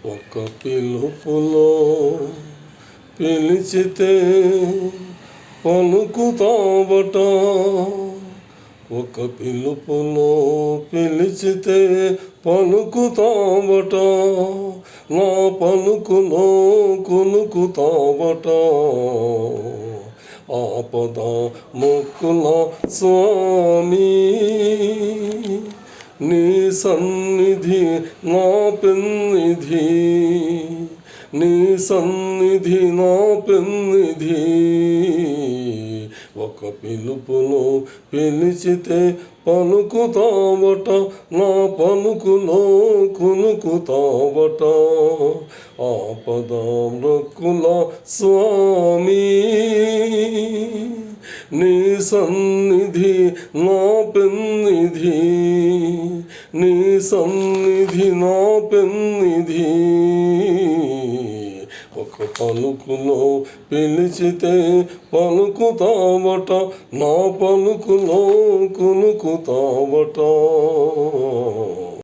ఒక పిలుపులో పిలిచితే పలుకుతావట, ఒక పిలుపులో పిలిచితే పలుకుతావట, నా పలుకులో కులుకుతావట. ఆపద మొక్కుల స్వామి, నీ సన్నిధి నా పెన్నిధి, నీ సన్నిధి నా పెన్నిధి. ఒక పిలుపులో పిలిచితే పలుకుతావట, నా పలుకులో కులుకుతావట. ఆపద మొక్కుల స్వామి, నీ సన్నిధి నా పెన్నిధి, నీ సన్నిధి నా పెన్నిధి. ఒక పలుకులో పిలిచితే పలుకుతావట, నా పలుకులో కులుకుతావట.